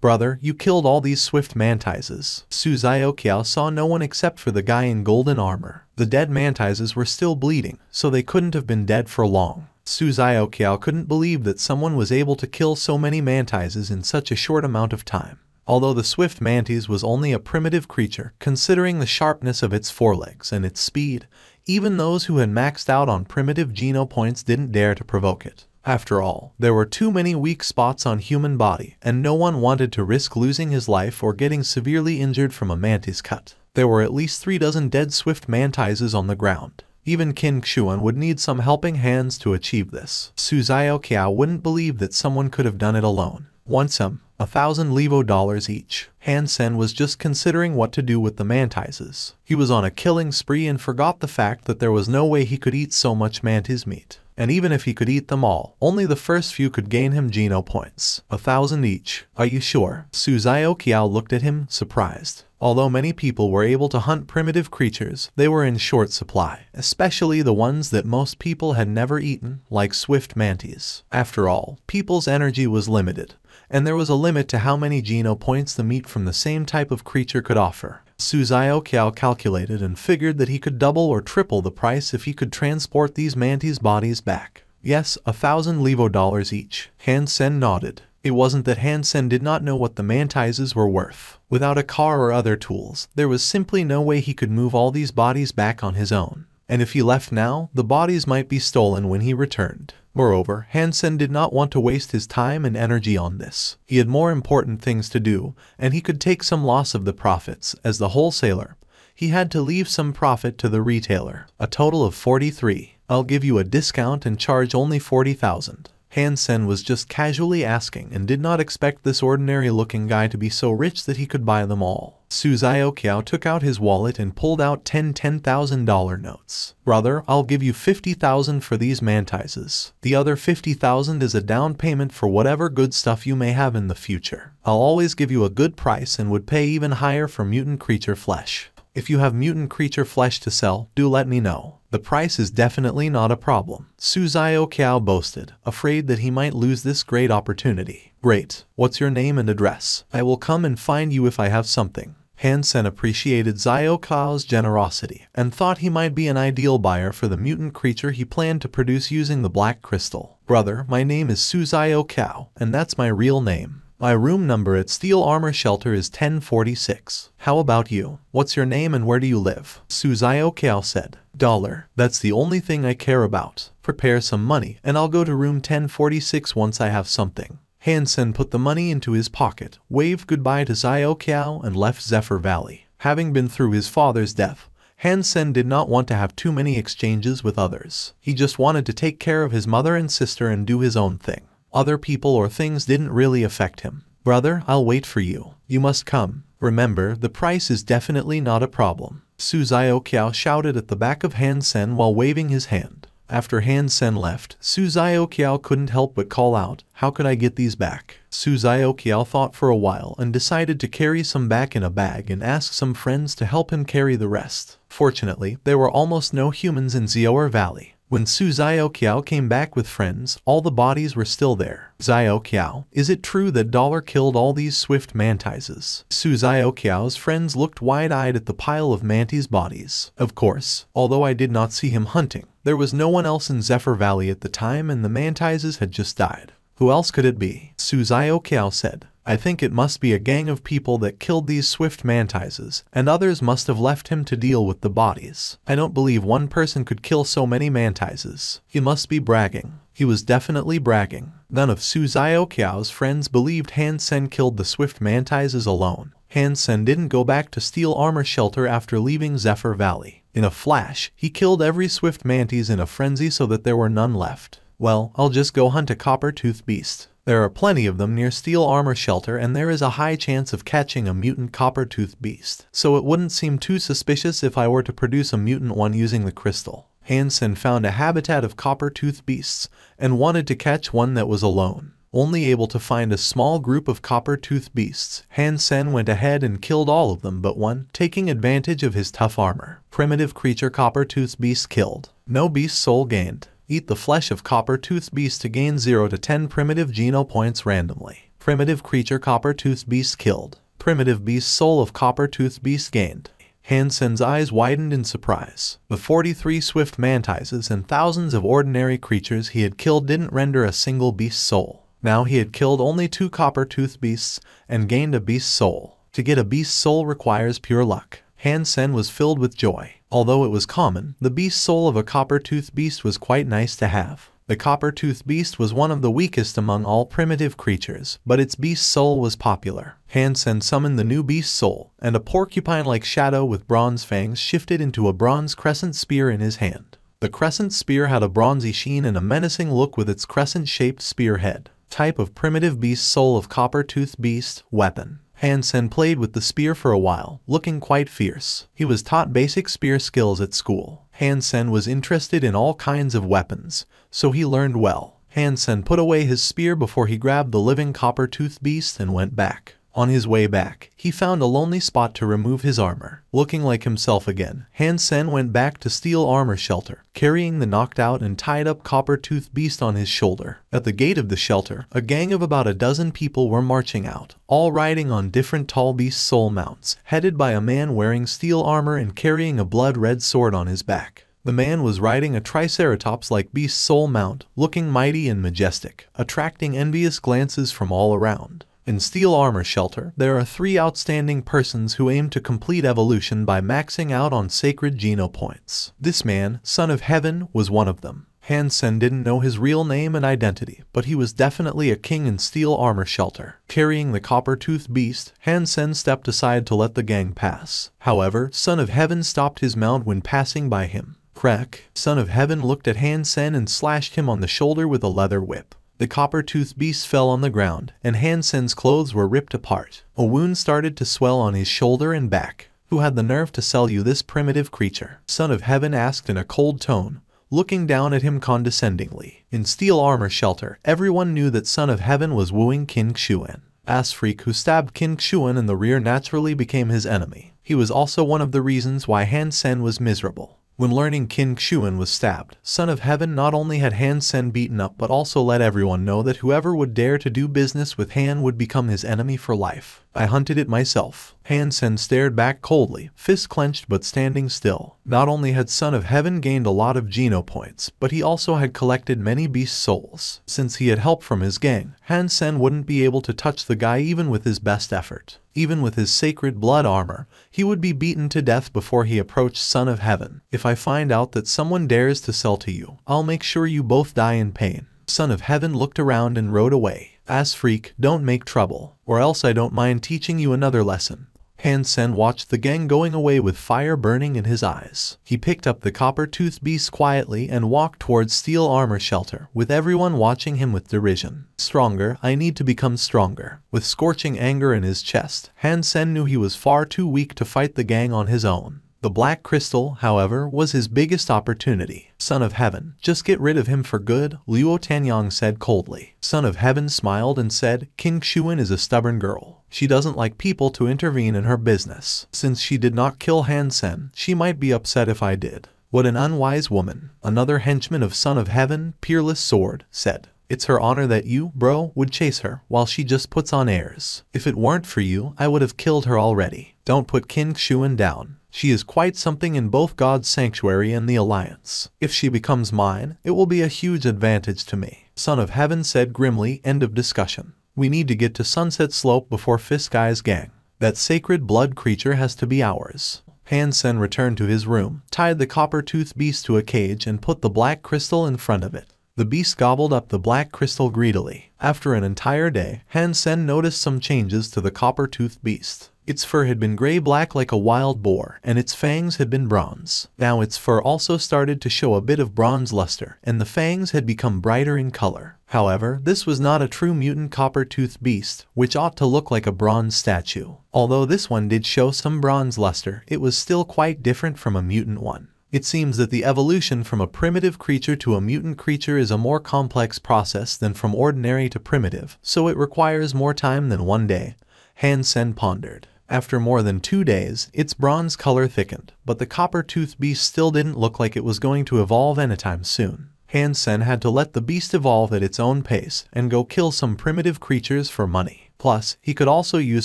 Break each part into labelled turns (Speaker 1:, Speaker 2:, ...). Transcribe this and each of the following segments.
Speaker 1: "Brother, you killed all these swift mantises." Su Xiaoqiao saw no one except for the guy in golden armor. The dead mantises were still bleeding, so they couldn't have been dead for long. Su Xiaoqiao couldn't believe that someone was able to kill so many mantises in such a short amount of time. Although the swift mantis was only a primitive creature, considering the sharpness of its forelegs and its speed, even those who had maxed out on primitive geno points didn't dare to provoke it. After all, there were too many weak spots on human body, and no one wanted to risk losing his life or getting severely injured from a mantis cut. There were at least 3 dozen dead swift mantises on the ground. Even Qin Xuan would need some helping hands to achieve this. Su Xiaoqiao wouldn't believe that someone could have done it alone. Want some? 1,000 levo dollars each. Han Sen was just considering what to do with the mantises. He was on a killing spree and forgot the fact that there was no way he could eat so much mantis meat. And even if he could eat them all, only the first few could gain him geno points. 1,000 each. Are you sure? Su Xiaoqiao looked at him, surprised. Although many people were able to hunt primitive creatures, they were in short supply, especially the ones that most people had never eaten, like swift mantis. After all, people's energy was limited, and there was a limit to how many geno points the meat from the same type of creature could offer. Su Xiaoqiao calculated and figured that he could double or triple the price if he could transport these mantis' bodies back. Yes, 1,000 levo dollars each. Han Sen nodded. It wasn't that Han Sen did not know what the mantises were worth. Without a car or other tools, there was simply no way he could move all these bodies back on his own. And if he left now, the bodies might be stolen when he returned. Moreover, Han Sen did not want to waste his time and energy on this. He had more important things to do, and he could take some loss of the profits. As the wholesaler, he had to leave some profit to the retailer. A total of 43. I'll give you a discount and charge only 40,000. Han Sen was just casually asking and did not expect this ordinary-looking guy to be so rich that he could buy them all. Su Xiaoqiao took out his wallet and pulled out 10 $10,000 notes. "Brother, I'll give you 50,000 for these mantises. The other 50,000 is a down payment for whatever good stuff you may have in the future. I'll always give you a good price and would pay even higher for mutant creature flesh. If you have mutant creature flesh to sell, do let me know. The price is definitely not a problem." Su Xiaoqiao boasted, afraid that he might lose this great opportunity. "Great. What's your name and address? I will come and find you if I have something." Han Sen appreciated Xiaoqiao's generosity and thought he might be an ideal buyer for the mutant creature he planned to produce using the black crystal. "Brother, my name is Su Xiaoqiao, and that's my real name. My room number at Steel Armor Shelter is 1046. How about you? What's your name and where do you live?" Su Xiaoqiao said. "Dollar. That's the only thing I care about. Prepare some money and I'll go to room 1046 once I have something." Han Sen put the money into his pocket, waved goodbye to Xiaoqiao and left Zephyr Valley. Having been through his father's death, Han Sen did not want to have too many exchanges with others. He just wanted to take care of his mother and sister and do his own thing. Other people or things didn't really affect him. "Brother, I'll wait for you. You must come. Remember, the price is definitely not a problem." Su Xiaoqiao shouted at the back of Han Sen while waving his hand. After Han Sen left, Su Xiaoqiao couldn't help but call out, "How could I get these back?" Su Xiaoqiao thought for a while and decided to carry some back in a bag and ask some friends to help him carry the rest. Fortunately, there were almost no humans in Zioer Valley. When Su Xiaoqiao came back with friends, all the bodies were still there. "Xiaoqiao, is it true that Dollar killed all these swift mantises?" Su Xiaoqiao's friends looked wide-eyed at the pile of mantis bodies. "Of course, although I did not see him hunting. There was no one else in Zephyr Valley at the time and the mantises had just died. Who else could it be?" Su Xiaoqiao said. "I think it must be a gang of people that killed these swift mantises, and others must have left him to deal with the bodies. I don't believe one person could kill so many mantises. He must be bragging." He was definitely bragging. None of Su Xiaoqiao's friends believed Han Sen killed the swift mantises alone. Han Sen didn't go back to Steel Armor Shelter after leaving Zephyr Valley. In a flash, he killed every swift mantis in a frenzy so that there were none left. "Well, I'll just go hunt a copper-toothed beast. There are plenty of them near Steel Armor Shelter and there is a high chance of catching a mutant copper-toothed beast, so it wouldn't seem too suspicious if I were to produce a mutant one using the crystal." Han Sen found a habitat of copper-toothed beasts and wanted to catch one that was alone. Only able to find a small group of copper-toothed beasts, Han Sen went ahead and killed all of them but one, taking advantage of his tough armor. Primitive creature copper-toothed beast killed. No beast soul gained. Eat the flesh of copper-toothed beast to gain 0 to 10 primitive geno points randomly. Primitive creature copper-toothed beast killed. Primitive beast soul of copper-toothed beast gained. Han Sen's eyes widened in surprise. The 43 swift mantises and thousands of ordinary creatures he had killed didn't render a single beast soul. Now he had killed only 2 copper-toothed beasts and gained a beast soul. To get a beast soul requires pure luck. Han Sen was filled with joy. Although it was common, the beast soul of a copper-toothed beast was quite nice to have. The copper-toothed beast was one of the weakest among all primitive creatures, but its beast soul was popular. Han Sen summoned the new beast soul, and a porcupine-like shadow with bronze fangs shifted into a bronze crescent spear in his hand. The crescent spear had a bronzy sheen and a menacing look with its crescent-shaped spearhead. Type of primitive beast soul of copper-toothed beast, weapon. Han Sen played with the spear for a while, looking quite fierce. He was taught basic spear skills at school. Han Sen was interested in all kinds of weapons, so he learned well. Han Sen put away his spear before he grabbed the living copper-toothed beast and went back. On his way back, he found a lonely spot to remove his armor. Looking like himself again, Han Sen went back to steel armor shelter, carrying the knocked out and tied up copper-toothed beast on his shoulder. At the gate of the shelter, a gang of about a dozen people were marching out, all riding on different tall beast soul mounts, headed by a man wearing steel armor and carrying a blood-red sword on his back. The man was riding a triceratops-like beast soul mount, looking mighty and majestic, attracting envious glances from all around. In Steel Armor Shelter, there are 3 outstanding persons who aim to complete evolution by maxing out on Sacred Geno points. This man, Son of Heaven, was one of them. Han Sen didn't know his real name and identity, but he was definitely a king in Steel Armor Shelter. Carrying the copper-toothed beast, Han Sen stepped aside to let the gang pass. However, Son of Heaven stopped his mount when passing by him. Crack! Son of Heaven looked at Han Sen and slashed him on the shoulder with a leather whip. The copper-toothed beast fell on the ground, and Han Sen's clothes were ripped apart. A wound started to swell on his shoulder and back. Who had the nerve to sell you this primitive creature? Son of Heaven asked in a cold tone, looking down at him condescendingly. In Steel Armor Shelter, everyone knew that Son of Heaven was wooing Qin Xuan. Ass freak who stabbed Qin Xuan in the rear naturally became his enemy. He was also one of the reasons why Han Sen was miserable. When learning Qin Xuan was stabbed, Son of Heaven not only had Han Sen beaten up but also let everyone know that whoever would dare to do business with Han would become his enemy for life. I hunted it myself. Han Sen stared back coldly, fist clenched but standing still. Not only had Son of Heaven gained a lot of Geno points, but he also had collected many beast souls. Since he had help from his gang, Han Sen wouldn't be able to touch the guy even with his best effort. Even with his sacred blood armor, he would be beaten to death before he approached Son of Heaven. If I find out that someone dares to sell to you, I'll make sure you both die in pain. Son of Heaven looked around and rode away. Ass freak, don't make trouble, or else I don't mind teaching you another lesson. Han Sen watched the gang going away with fire burning in his eyes. He picked up the copper-toothed beast quietly and walked towards Steel Armor Shelter, with everyone watching him with derision. Stronger, I need to become stronger. With scorching anger in his chest, Han Sen knew he was far too weak to fight the gang on his own. The Black Crystal, however, was his biggest opportunity. Son of Heaven, just get rid of him for good, Luo Tanyang said coldly. Son of Heaven smiled and said, Qin Xuan is a stubborn girl. She doesn't like people to intervene in her business. Since she did not kill Han Sen, she might be upset if I did. What an unwise woman. Another henchman of Son of Heaven, Peerless Sword, said. It's her honor that you, bro, would chase her, while she just puts on airs. If it weren't for you, I would have killed her already. Don't put Qin Xuan down. She is quite something in both God's Sanctuary and the Alliance. If she becomes mine, it will be a huge advantage to me. Son of Heaven said grimly, end of discussion. We need to get to Sunset Slope before Fiskai's gang. That sacred blood creature has to be ours. Han Sen returned to his room, tied the copper-toothed beast to a cage and put the black crystal in front of it. The beast gobbled up the black crystal greedily. After an entire day, Han Sen noticed some changes to the copper-toothed beast. Its fur had been gray-black like a wild boar, and its fangs had been bronze. Now its fur also started to show a bit of bronze luster, and the fangs had become brighter in color. However, this was not a true mutant copper-toothed beast, which ought to look like a bronze statue. Although this one did show some bronze luster, it was still quite different from a mutant one. It seems that the evolution from a primitive creature to a mutant creature is a more complex process than from ordinary to primitive, so it requires more time than one day. Han Sen pondered. After more than 2 days, its bronze color thickened, but the copper-toothed beast still didn't look like it was going to evolve anytime soon. Han Sen had to let the beast evolve at its own pace and go kill some primitive creatures for money. Plus, he could also use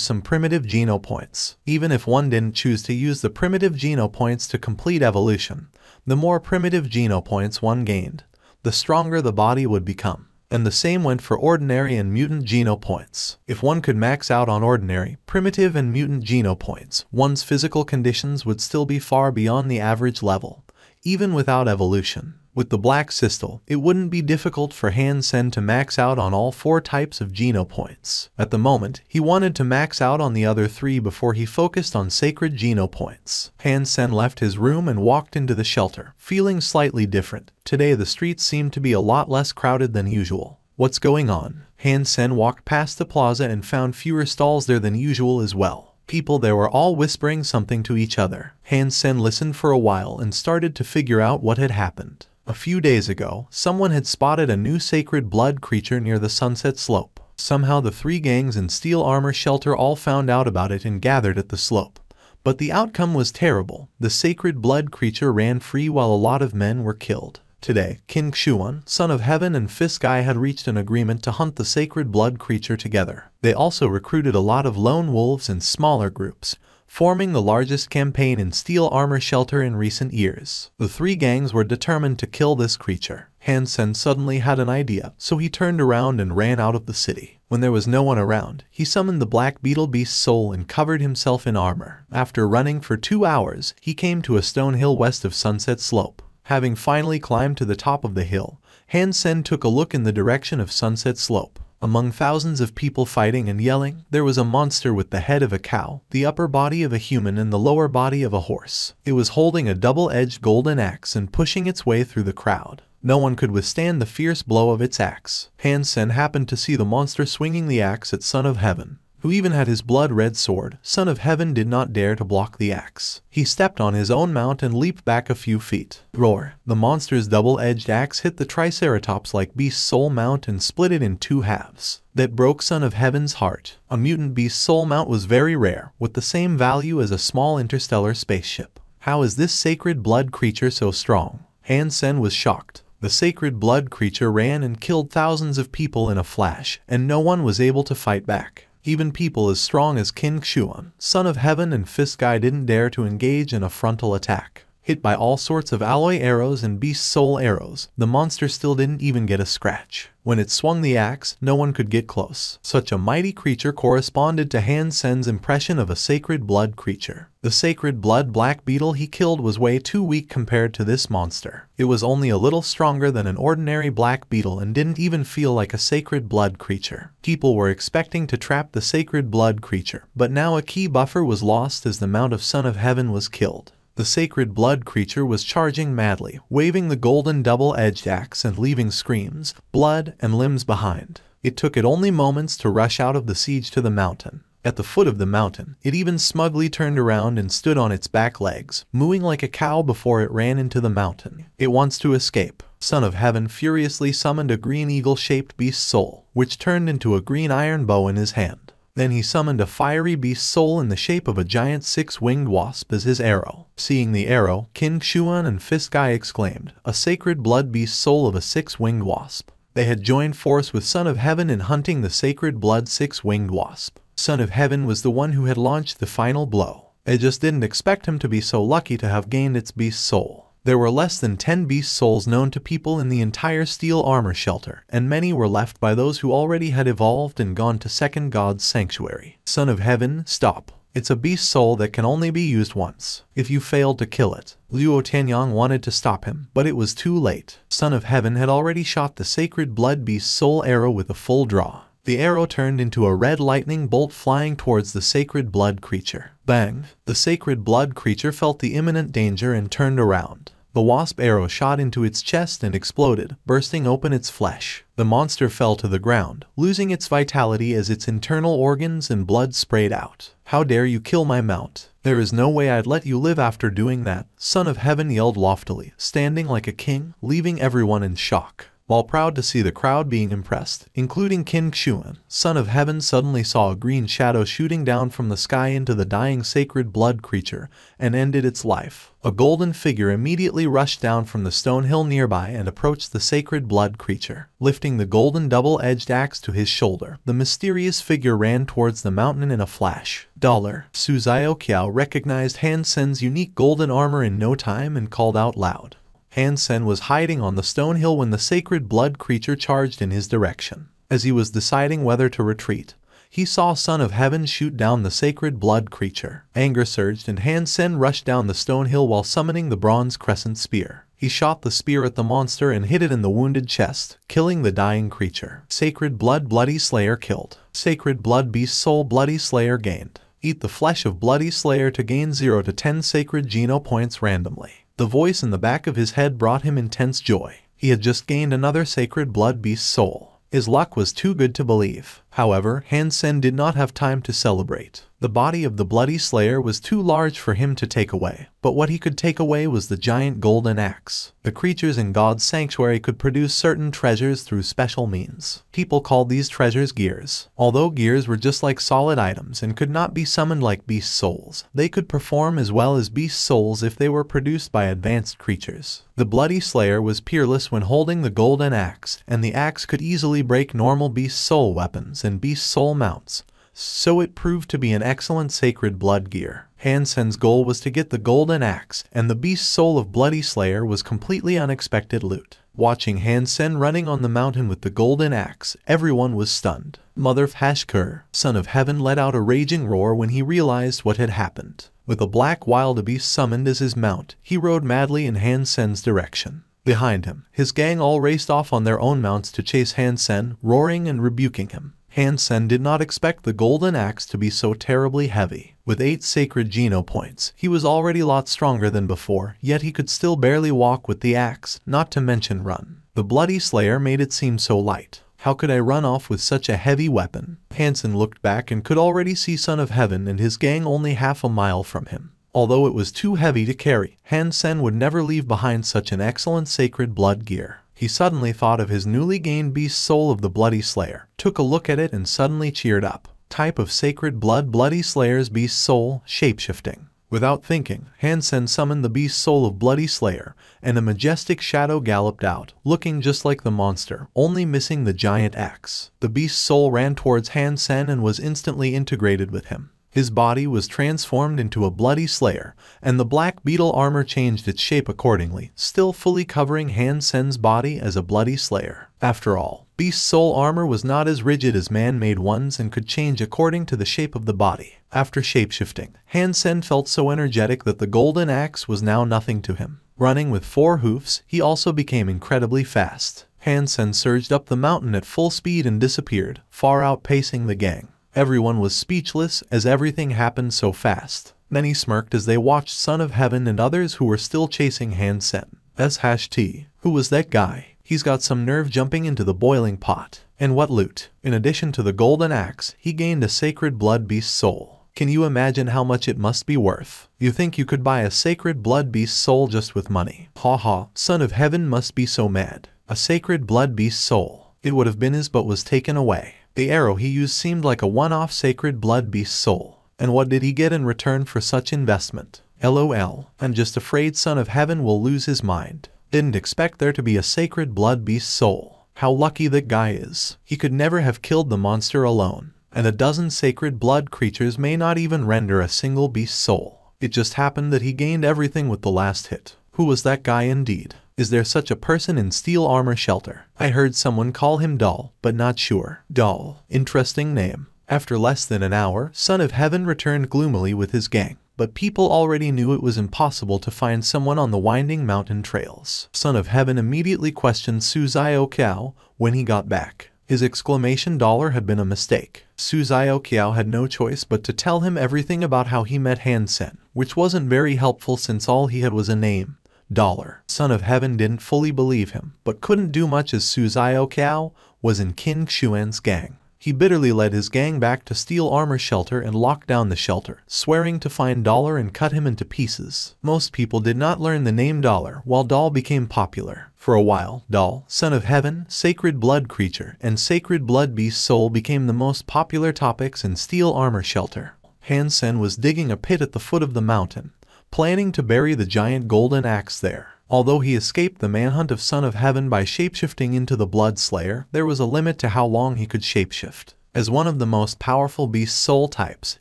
Speaker 1: some primitive Geno points. Even if one didn't choose to use the primitive Geno points to complete evolution, the more primitive Geno points one gained, the stronger the body would become. And the same went for ordinary and mutant Geno points. If one could max out on ordinary, primitive and mutant Geno points, one's physical conditions would still be far beyond the average level, even without evolution. With the Black Crystal, it wouldn't be difficult for Han Sen to max out on all 4 types of Geno points. At the moment, he wanted to max out on the other 3 before he focused on Sacred Geno points. Han Sen left his room and walked into the shelter, feeling slightly different. Today the streets seemed to be a lot less crowded than usual. What's going on? Han Sen walked past the plaza and found fewer stalls there than usual as well. People there were all whispering something to each other. Han Sen listened for a while and started to figure out what had happened. A few days ago, someone had spotted a new sacred blood creature near the sunset slope. Somehow the 3 gangs in steel armor shelter all found out about it and gathered at the slope. But the outcome was terrible. The sacred blood creature ran free while a lot of men were killed. Today, Qin Xuan, son of heaven, and Fist Guy had reached an agreement to hunt the sacred blood creature together. They also recruited a lot of lone wolves in smaller groups, forming the largest campaign in steel armor shelter in recent years. The 3 gangs were determined to kill this creature. Han Sen suddenly had an idea, so he turned around and ran out of the city. When there was no one around, he summoned the Black Beetle Beast's soul and covered himself in armor. After running for 2 hours, he came to a stone hill west of Sunset Slope. Having finally climbed to the top of the hill, Han Sen took a look in the direction of Sunset Slope. Among thousands of people fighting and yelling, there was a monster with the head of a cow, the upper body of a human, and the lower body of a horse. It was holding a double-edged golden axe and pushing its way through the crowd. No one could withstand the fierce blow of its axe. Han Sen happened to see the monster swinging the axe at Son of Heaven, who even had his blood-red sword. Son of Heaven did not dare to block the axe. He stepped on his own mount and leaped back a few feet. Roar! The monster's double-edged axe hit the Triceratops-like beast's soul mount and split it in 2 halves. That broke Son of Heaven's heart. A mutant beast's soul mount was very rare, with the same value as a small interstellar spaceship. How is this sacred blood creature so strong? Han Sen was shocked. The sacred blood creature ran and killed thousands of people in a flash, and no one was able to fight back. Even people as strong as Qin Xuan, Son of Heaven, and Fist Guy didn't dare to engage in a frontal attack. Hit by all sorts of alloy arrows and beast soul arrows, the monster still didn't even get a scratch. When it swung the axe, no one could get close. Such a mighty creature corresponded to Han Sen's impression of a sacred blood creature. The sacred blood black beetle he killed was way too weak compared to this monster. It was only a little stronger than an ordinary black beetle and didn't even feel like a sacred blood creature. People were expecting to trap the sacred blood creature, but now a key buffer was lost as the mount of Son of Heaven was killed. The sacred blood creature was charging madly, waving the golden double-edged axe and leaving screams, blood, and limbs behind. It took it only moments to rush out of the siege to the mountain. At the foot of the mountain, it even smugly turned around and stood on its back legs, mooing like a cow before it ran into the mountain. It wants to escape. Son of Heaven furiously summoned a green eagle-shaped beast soul, which turned into a green iron bow in his hand. Then he summoned a fiery beast soul in the shape of a giant 6-winged wasp as his arrow. Seeing the arrow, Qin Xuan and Fist Guy exclaimed, "A sacred blood beast soul of a 6-winged wasp." They had joined force with Son of Heaven in hunting the sacred blood 6-winged wasp. Son of Heaven was the one who had launched the final blow. They just didn't expect him to be so lucky to have gained its beast soul. There were less than 10 beast souls known to people in the entire steel armor shelter, and many were left by those who already had evolved and gone to Second God's Sanctuary. Son of Heaven, stop. It's a beast soul that can only be used once. If you failed to kill it. Luo Tianyang wanted to stop him, but it was too late. Son of Heaven had already shot the sacred blood beast soul arrow with a full draw. The arrow turned into a red lightning bolt flying towards the sacred blood creature. Bang! The sacred blood creature felt the imminent danger and turned around. The wasp arrow shot into its chest and exploded, bursting open its flesh. The monster fell to the ground, losing its vitality as its internal organs and blood sprayed out. "How dare you kill my mount? There is no way I'd let you live after doing that," Son of Heaven yelled loftily, standing like a king, leaving everyone in shock. While proud to see the crowd being impressed, including Qin Xuan, son of heaven, suddenly saw a green shadow shooting down from the sky into the dying sacred blood creature and ended its life. A golden figure immediately rushed down from the stone hill nearby and approached the sacred blood creature. Lifting the golden double-edged axe to his shoulder, the mysterious figure ran towards the mountain in a flash. Su Xiaoqiao recognized Han Sen's unique golden armor in no time and called out loud. Han Sen was hiding on the stone hill when the sacred blood creature charged in his direction. As he was deciding whether to retreat, he saw Son of Heaven shoot down the sacred blood creature. Anger surged and Han Sen rushed down the stone hill while summoning the bronze crescent spear. He shot the spear at the monster and hit it in the wounded chest, killing the dying creature. Sacred Blood Bloody Slayer killed. Sacred Blood Beast Soul Bloody Slayer gained. Eat the flesh of Bloody Slayer to gain 0 to 10 Sacred Geno points randomly. The voice in the back of his head brought him intense joy. He had just gained another Sacred Blood Beast soul. His luck was too good to believe. However, Han Sen did not have time to celebrate. The body of the Bloody Slayer was too large for him to take away, but what he could take away was the giant golden axe. The creatures in God's sanctuary could produce certain treasures through special means. People called these treasures gears. Although gears were just like solid items and could not be summoned like beast souls, they could perform as well as beast souls if they were produced by advanced creatures. The Bloody Slayer was peerless when holding the golden axe, and the axe could easily break normal beast soul weapons and beast soul mounts, so it proved to be an excellent sacred blood gear. Han Sen's goal was to get the golden axe, and the beast soul of Bloody Slayer was completely unexpected loot. Watching Han Sen running on the mountain with the golden axe, everyone was stunned. Mother Hashkur, son of heaven, let out a raging roar when he realized what had happened. With a black wildebeest summoned as his mount, he rode madly in Han Sen's direction. Behind him, his gang all raced off on their own mounts to chase Han Sen, roaring and rebuking him. Han Sen did not expect the golden axe to be so terribly heavy. With 8 sacred Geno points, he was already a lot stronger than before, yet he could still barely walk with the axe, not to mention run. The Bloody Slayer made it seem so light. How could I run off with such a heavy weapon? Han Sen looked back and could already see Son of Heaven and his gang only half a mile from him. Although it was too heavy to carry, Han Sen would never leave behind such an excellent sacred blood gear. He suddenly thought of his newly gained beast soul of the Bloody Slayer, took a look at it and suddenly cheered up. Type of sacred blood Bloody Slayer's beast soul, shapeshifting. Without thinking, Han Sen summoned the beast soul of Bloody Slayer, and a majestic shadow galloped out, looking just like the monster, only missing the giant axe. The beast soul ran towards Han Sen and was instantly integrated with him. His body was transformed into a Bloody Slayer, and the Black Beetle armor changed its shape accordingly, still fully covering Han Sen's body as a Bloody Slayer. After all, Beast Soul armor was not as rigid as man-made ones and could change according to the shape of the body. After shapeshifting, Han Sen felt so energetic that the golden axe was now nothing to him. Running with 4 hoofs, he also became incredibly fast. Han Sen surged up the mountain at full speed and disappeared, far outpacing the gang. Everyone was speechless as everything happened so fast. Many smirked as they watched Son of Heaven and others who were still chasing Han Sen. *T. Who was that guy? He's got some nerve jumping into the boiling pot. And what loot? In addition to the golden axe, he gained a sacred blood beast soul. Can you imagine how much it must be worth? You think you could buy a sacred blood beast soul just with money? Ha, Son of Heaven must be so mad. A sacred blood beast soul. It would have been his but was taken away. The arrow he used seemed like a one-off sacred blood beast soul. And what did he get in return for such investment? LOL. I'm just afraid Son of Heaven will lose his mind. Didn't expect there to be a sacred blood beast soul. How lucky that guy is. He could never have killed the monster alone. And a dozen sacred blood creatures may not even render a single beast soul. It just happened that he gained everything with the last hit. Who was that guy indeed? Is there such a person in steel armor shelter? I heard someone call him Doll, but not sure. Doll. Interesting name. After less than an hour, Son of Heaven returned gloomily with his gang, but people already knew it was impossible to find someone on the winding mountain trails. Son of Heaven immediately questioned Su Xiaoqiao when he got back. His exclamation dollar had been a mistake. Su Xiaoqiao had no choice but to tell him everything about how he met Han Sen, which wasn't very helpful since all he had was a name. Dollar. Son of Heaven didn't fully believe him, but couldn't do much as Su Xiaoqiao was in Qin Xuan's gang. He bitterly led his gang back to Steel Armor Shelter and locked down the shelter, swearing to find Dollar and cut him into pieces. Most people did not learn the name Dollar while Doll became popular. For a while, Doll, Son of Heaven, Sacred Blood Creature, and Sacred Blood Beast Soul became the most popular topics in Steel Armor Shelter. Han Sen was digging a pit at the foot of the mountain, planning to bury the giant golden axe there. Although he escaped the manhunt of Son of Heaven by shapeshifting into the Blood Slayer, there was a limit to how long he could shapeshift. As one of the most powerful beast soul types,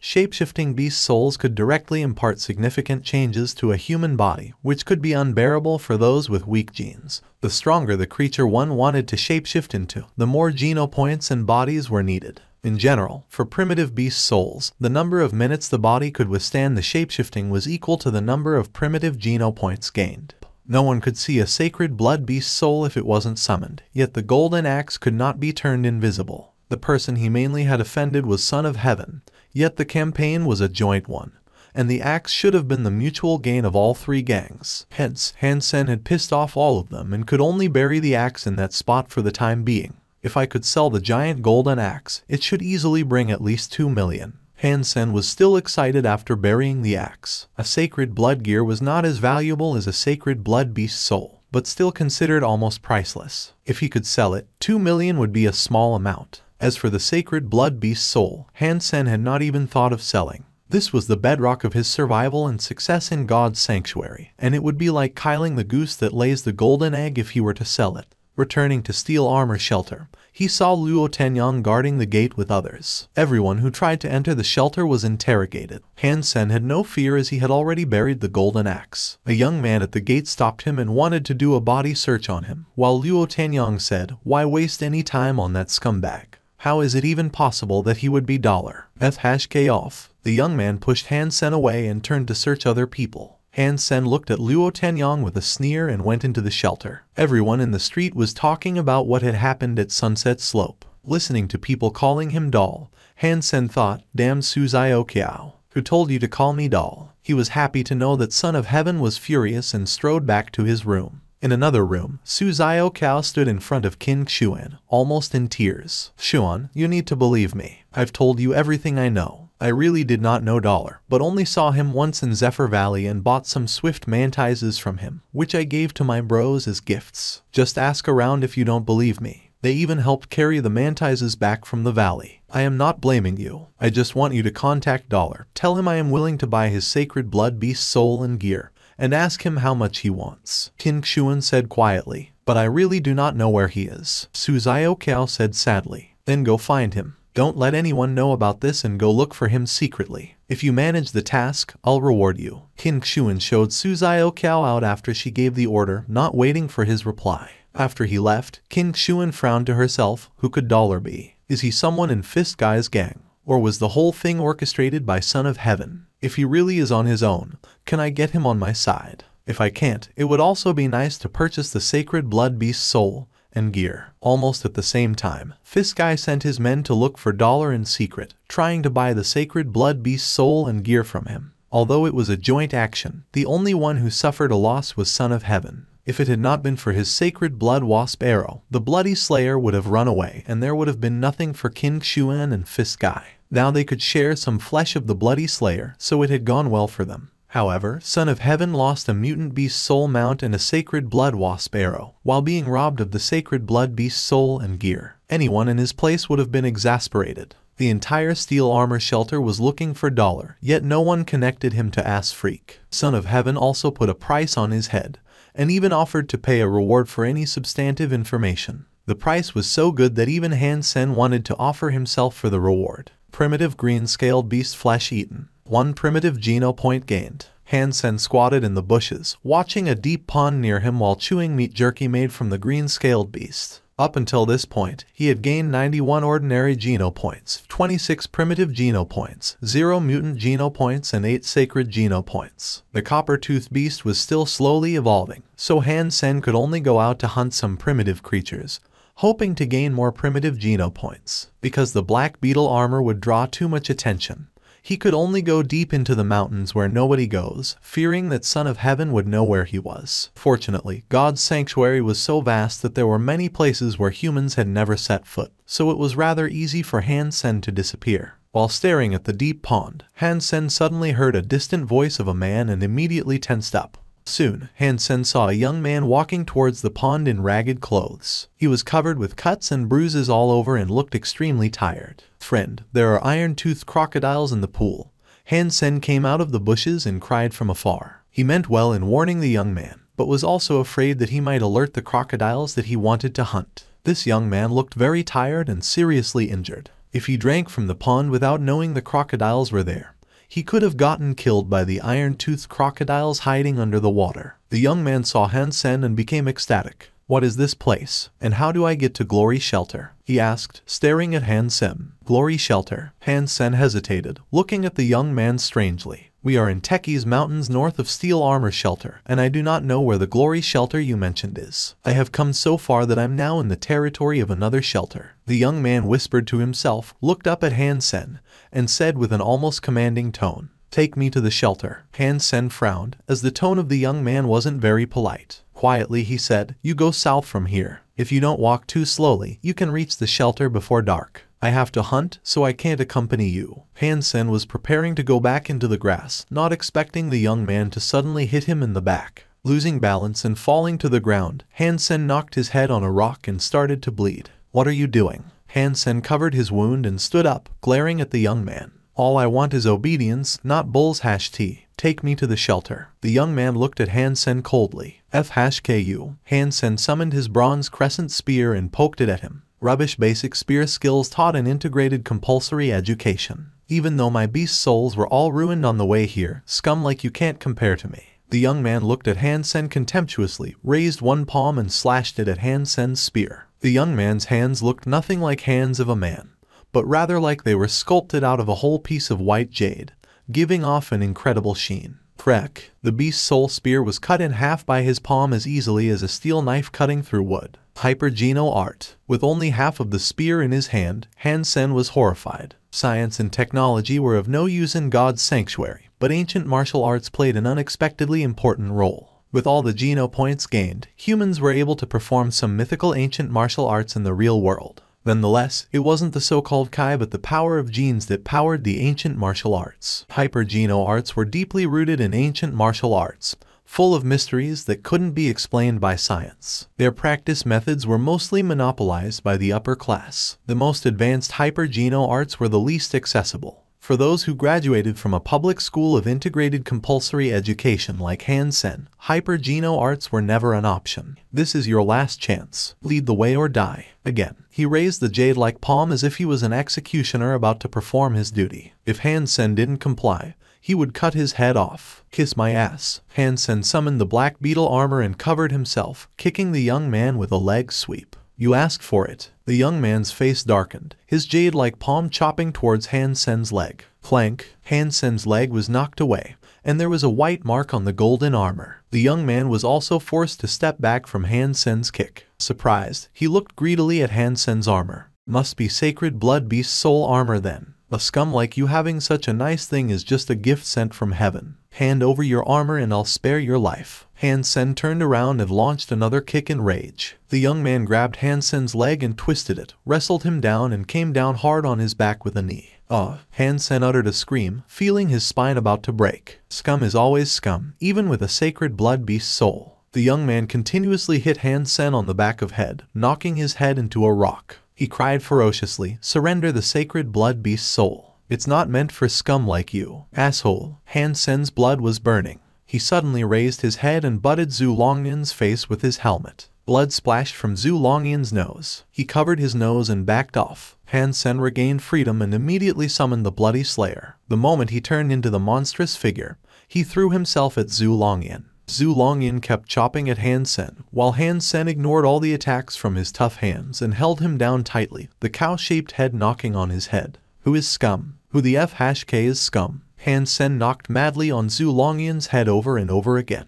Speaker 1: shapeshifting beast souls could directly impart significant changes to a human body, which could be unbearable for those with weak genes. The stronger the creature one wanted to shapeshift into, the more geno points and bodies were needed. In general, for primitive beast souls, the number of minutes the body could withstand the shapeshifting was equal to the number of primitive geno points gained. No one could see a sacred blood beast soul if it wasn't summoned, yet the golden axe could not be turned invisible. The person he mainly had offended was Son of Heaven, yet the campaign was a joint one, and the axe should have been the mutual gain of all three gangs. Hence, Han Sen had pissed off all of them and could only bury the axe in that spot for the time being. If I could sell the giant golden axe, it should easily bring at least 2 million. Han Sen was still excited after burying the axe. A sacred blood gear was not as valuable as a sacred blood beast soul, but still considered almost priceless. If he could sell it, 2 million would be a small amount. As for the sacred blood beast soul, Han Sen had not even thought of selling. This was the bedrock of his survival and success in God's sanctuary, and it would be like killing the goose that lays the golden egg if he were to sell it. Returning to Steel Armor Shelter, he saw Luo Tenyang guarding the gate with others. Everyone who tried to enter the shelter was interrogated. Han Sen had no fear as he had already buried the golden axe. A young man at the gate stopped him and wanted to do a body search on him, while Luo Tenyang said, "Why waste any time on that scumbag? How is it even possible that he would be Dollar? Off." The young man pushed Han Sen away and turned to search other people. Han Sen looked at Luo Tenyang with a sneer and went into the shelter. Everyone in the street was talking about what had happened at Sunset Slope. Listening to people calling him Doll, Han Sen thought, "Damn Su Xiaoqiao, who told you to call me Doll?" He was happy to know that Son of Heaven was furious and strode back to his room. In another room, Su Xiaoqiao stood in front of Qin Xuan, almost in tears. "Xuan, you need to believe me. I've told you everything I know. I really did not know Dollar, but only saw him once in Zephyr Valley and bought some swift mantises from him, which I gave to my bros as gifts. Just ask around if you don't believe me. They even helped carry the mantises back from the valley. I am not blaming you. I just want you to contact Dollar. Tell him I am willing to buy his sacred blood beast soul and gear, and ask him how much he wants." Qin Xuan said quietly, "But I really do not know where he is." Su Xiaoqiao said sadly, "Then go find him. Don't let anyone know about this and go look for him secretly. If you manage the task, I'll reward you." Qin Xuan showed Su Xiaoqiao out after she gave the order, not waiting for his reply. After he left, Qin Xuan frowned to herself. Who could Dollar be? Is he someone in Fist Guy's gang? Or was the whole thing orchestrated by Son of Heaven? If he really is on his own, can I get him on my side? If I can't, it would also be nice to purchase the sacred blood beast soul and gear. Almost at the same time, Fist Guy sent his men to look for Dollar in secret, trying to buy the sacred blood beast soul and gear from him. Although it was a joint action, the only one who suffered a loss was Son of Heaven. If it had not been for his sacred blood wasp arrow, the bloody slayer would have run away and there would have been nothing for Qin Xuan and Fist Guy. Now they could share some flesh of the bloody slayer, so it had gone well for them. However, Son of Heaven lost a mutant beast soul mount and a sacred blood wasp arrow, while being robbed of the sacred blood beast soul and gear. Anyone in his place would have been exasperated. The entire Steel Armor Shelter was looking for Dollar, yet no one connected him to Ass Freak. Son of Heaven also put a price on his head, and even offered to pay a reward for any substantive information. The price was so good that even Han Sen wanted to offer himself for the reward. Primitive green-scaled beast flesh eaten. 1 primitive geno point gained. Han Sen squatted in the bushes, watching a deep pond near him while chewing meat jerky made from the green-scaled beast. Up until this point, he had gained 91 ordinary geno points, 26 primitive geno points, 0 mutant geno points, and 8 sacred geno points. The copper-toothed beast was still slowly evolving, so Han Sen could only go out to hunt some primitive creatures, hoping to gain more primitive geno points. Because the Black Beetle armor would draw too much attention, He could only go deep into the mountains where nobody goes, fearing that Son of Heaven would know where he was. Fortunately, God's sanctuary was so vast that there were many places where humans had never set foot, so it was rather easy for Han Sen to disappear. While staring at the deep pond, Han Sen suddenly heard a distant voice of a man and immediately tensed up. Soon, Han Sen saw a young man walking towards the pond in ragged clothes. He was covered with cuts and bruises all over and looked extremely tired. "Friend, there are iron-toothed crocodiles in the pool." Han Sen came out of the bushes and cried from afar. He meant well in warning the young man, but was also afraid that he might alert the crocodiles that he wanted to hunt. This young man looked very tired and seriously injured. If he drank from the pond without knowing the crocodiles were there, he could have gotten killed by the iron-toothed crocodiles hiding under the water. The young man saw Han Sen and became ecstatic. "What is this place, and how do I get to Glory Shelter?" he asked, staring at Han Sen. "Glory Shelter?" Han Sen hesitated, looking at the young man strangely. "We are in Techi's mountains north of Steel Armor Shelter, and I do not know where the Glory Shelter you mentioned is. I have come so far that I'm now in the territory of another shelter." The young man whispered to himself, looked up at Han Sen, and said with an almost commanding tone, "Take me to the shelter." Han Sen frowned, as the tone of the young man wasn't very polite. Quietly he said, "You go south from here. If you don't walk too slowly, you can reach the shelter before dark. I have to hunt, so I can't accompany you." Han Sen was preparing to go back into the grass, not expecting the young man to suddenly hit him in the back. Losing balance and falling to the ground, Han Sen knocked his head on a rock and started to bleed. "What are you doing?" Han Sen covered his wound and stood up, glaring at the young man. "All I want is obedience, not bulls #T. Take me to the shelter." The young man looked at Han Sen coldly. "F#KU. Han Sen summoned his bronze crescent spear and poked it at him. "Rubbish basic spear skills taught in integrated compulsory education. Even though my beast souls were all ruined on the way here, scum like you can't compare to me." The young man looked at Han Sen contemptuously, raised one palm and slashed it at Han Sen's spear. The young man's hands looked nothing like hands of a man, but rather like they were sculpted out of a whole piece of white jade, giving off an incredible sheen. Crack! The beast's soul spear was cut in half by his palm as easily as a steel knife cutting through wood. Hyper Geno Art. With only half of the spear in his hand, Han Sen was horrified. Science and technology were of no use in God's sanctuary, but ancient martial arts played an unexpectedly important role. With all the Geno points gained, humans were able to perform some mythical ancient martial arts in the real world. Nonetheless, it wasn't the so-called Kai but the power of genes that powered the ancient martial arts. Hyper Geno arts were deeply rooted in ancient martial arts, full of mysteries that couldn't be explained by science. Their practice methods were mostly monopolized by the upper class. The most advanced Hyper Geno arts were the least accessible. For those who graduated from a public school of integrated compulsory education like Han Sen, Hyper Geno arts were never an option. This is your last chance. Lead the way or die. Again, he raised the jade-like palm as if he was an executioner about to perform his duty. If Han Sen didn't comply, he would cut his head off. "Kiss my ass." Han Sen summoned the Black Beetle armor and covered himself, kicking the young man with a leg sweep. "You asked for it." The young man's face darkened, his jade-like palm chopping towards Han Sen's leg. Clank! Han Sen's leg was knocked away, and there was a white mark on the golden armor. The young man was also forced to step back from Han Sen's kick. Surprised, he looked greedily at Han Sen's armor. "Must be Sacred Blood Beast soul armor then. A scum like you having such a nice thing is just a gift sent from heaven. Hand over your armor and I'll spare your life." Han Sen turned around and launched another kick in rage. The young man grabbed Han Sen's leg and twisted it, wrestled him down and came down hard on his back with a knee. Han Sen uttered a scream, feeling his spine about to break. Scum is always scum, even with a Sacred Blood Beast soul. The young man continuously hit Han Sen on the back of head, knocking his head into a rock. He cried ferociously, "Surrender the Sacred Blood Beast soul. It's not meant for scum like you, asshole." Han Sen's blood was burning. He suddenly raised his head and butted Xue Longyan's face with his helmet. Blood splashed from Xue Longyan's nose. He covered his nose and backed off. Han Sen regained freedom and immediately summoned the Bloody Slayer. The moment he turned into the monstrous figure, he threw himself at Xue Longyan. Xue Longyan kept chopping at Han Sen, while Han Sen ignored all the attacks from his tough hands and held him down tightly, the cow-shaped head knocking on his head. "Who is scum? Who the F#K is scum?" Han Sen knocked madly on Xue Longyan's head over and over again.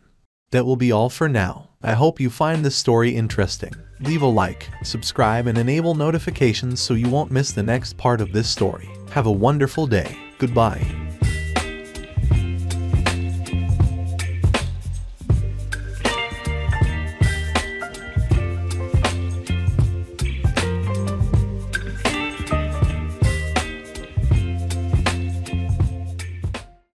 Speaker 1: That will be all for now. I hope you find this story interesting. Leave a like, subscribe, and enable notifications so you won't miss the next part of this story. Have a wonderful day. Goodbye.